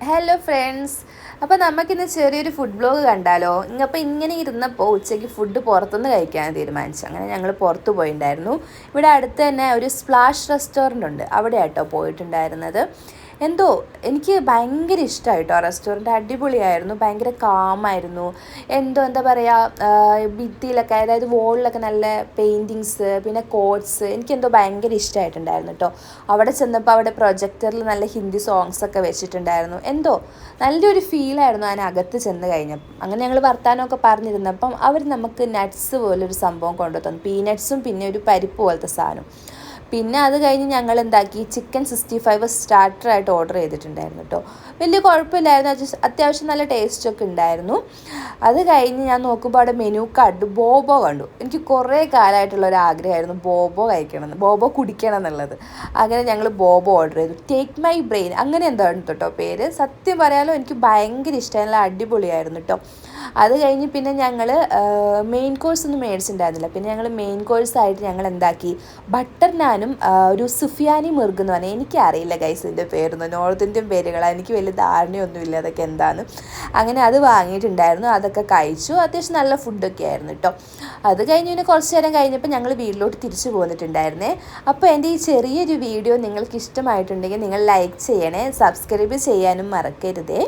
Hello friends, അപ്പോൾ നമുക്കിന്ന് ചെറിയൊരു ഫുഡ് ബ്ലോഗ് കണ്ടാലോ? അപ്പോൾ ഇങ്ങനെ ഇരുന്നപ്പോൾ ഉച്ചയ്ക്ക് ഫുഡ് പുറത്തുനിന്ന് കഴിക്കാൻ തീരുമാനിച്ചു. അങ്ങനെ ഞങ്ങൾ പുറത്ത് പോയിട്ടുണ്ടായിരുന്നു. ഇവിടെ അടുത്ത് തന്നെ ഒരു സ്പ്ലാഷ് റെസ്റ്റോറൻ്റ് ഉണ്ട്, അവിടെ ആട്ടോ പോയിട്ടുണ്ടായിരുന്നത്. എന്തോ എനിക്ക് ഭയങ്കര ഇഷ്ടമായിട്ടോ. റെസ്റ്റോറൻറ്റ് അടിപൊളിയായിരുന്നു, ഭയങ്കര കാമായിരുന്നു. എന്താ പറയുക, ഭിത്തിയിലൊക്കെ അതായത് വോളിലൊക്കെ നല്ല പെയിൻറ്റിങ്സ്, പിന്നെ കോട്ട്സ്, എനിക്കെന്തോ ഭയങ്കര ഇഷ്ടമായിട്ടുണ്ടായിരുന്നു കേട്ടോ. അവിടെ ചെന്നപ്പോൾ അവിടെ പ്രൊജക്ടറിൽ നല്ല ഹിന്ദി സോങ്സൊക്കെ വെച്ചിട്ടുണ്ടായിരുന്നു. എന്തോ നല്ലൊരു ഫീലായിരുന്നു അതിനകത്ത് ചെന്ന് കഴിഞ്ഞപ്പം. അങ്ങനെ ഞങ്ങൾ വർത്താനമൊക്കെ പറഞ്ഞിരുന്നപ്പം അവർ നമുക്ക് നട്ട്സ് പോലൊരു സംഭവം കൊണ്ടു തന്നു, പീനട്ട്സും പിന്നെ ഒരു പരിപ്പ് പോലത്തെ സാധനം. പിന്നെ അത് കഴിഞ്ഞ് ഞങ്ങൾ എന്താക്കി, ചിക്കൻ 65 സ്റ്റാർട്ടറായിട്ട് ഓർഡർ ചെയ്തിട്ടുണ്ടായിരുന്നു കേട്ടോ. വലിയ കുഴപ്പമില്ലായിരുന്നു, അത്യാവശ്യം നല്ല ടേസ്റ്റൊക്കെ ഉണ്ടായിരുന്നു. അത് കഴിഞ്ഞ് ഞാൻ നോക്കുമ്പോൾ അവിടെ മെനു കാർഡ് ബോബോ കണ്ടു. എനിക്ക് കുറേ കാലമായിട്ടുള്ളൊരു ആഗ്രഹമായിരുന്നു ബോബോ കഴിക്കണമെന്ന്, ബോബോ കുടിക്കണം എന്നുള്ളത്. അങ്ങനെ ഞങ്ങൾ ബോബോ ഓർഡർ ചെയ്തു. ടേക്ക് മൈ ബ്രെയിൻ അങ്ങനെ എന്താണ് കേട്ടോ പേര്. സത്യം പറയാലോ എനിക്ക് ഭയങ്കര ഇഷ്ടമായി, നല്ല അടിപൊളിയായിരുന്നു കേട്ടോ. അത് കഴിഞ്ഞ് പിന്നെ ഞങ്ങൾ മെയിൻ കോഴ്സ് ഒന്നും മേടിച്ചിട്ടുണ്ടായിരുന്നില്ല. പിന്നെ ഞങ്ങൾ മെയിൻ കോഴ്സായിട്ട് ഞങ്ങൾ എന്താക്കി, ബട്ടർ നാനും ഒരു സുഫിയാനി മുർഗ് എന്ന് പറഞ്ഞാൽ എനിക്കറിയില്ല ഗൈസ് ഇതിൻ്റെ പേരൊന്നും, നോർത്ത് ഇന്ത്യൻ പേരുകളാണ്, എനിക്ക് വലിയ ധാരണയൊന്നുമില്ല അതൊക്കെ എന്താണ്. അങ്ങനെ അത് വാങ്ങിയിട്ടുണ്ടായിരുന്നു, അതൊക്കെ കഴിച്ചു. അത്യാവശ്യം നല്ല ഫുഡൊക്കെ ആയിരുന്നു കേട്ടോ. അത് കഴിഞ്ഞ് പിന്നെ കുറച്ച് നേരം കഴിഞ്ഞപ്പോൾ ഞങ്ങൾ വീട്ടിലോട്ട് തിരിച്ചു പോന്നിട്ടുണ്ടായിരുന്നേ. അപ്പോൾ എൻ്റെ ഈ ചെറിയൊരു വീഡിയോ നിങ്ങൾക്ക് ഇഷ്ടമായിട്ടുണ്ടെങ്കിൽ നിങ്ങൾ ലൈക്ക് ചെയ്യണേ, സബ്സ്ക്രൈബ് ചെയ്യാനും മറക്കരുതേ.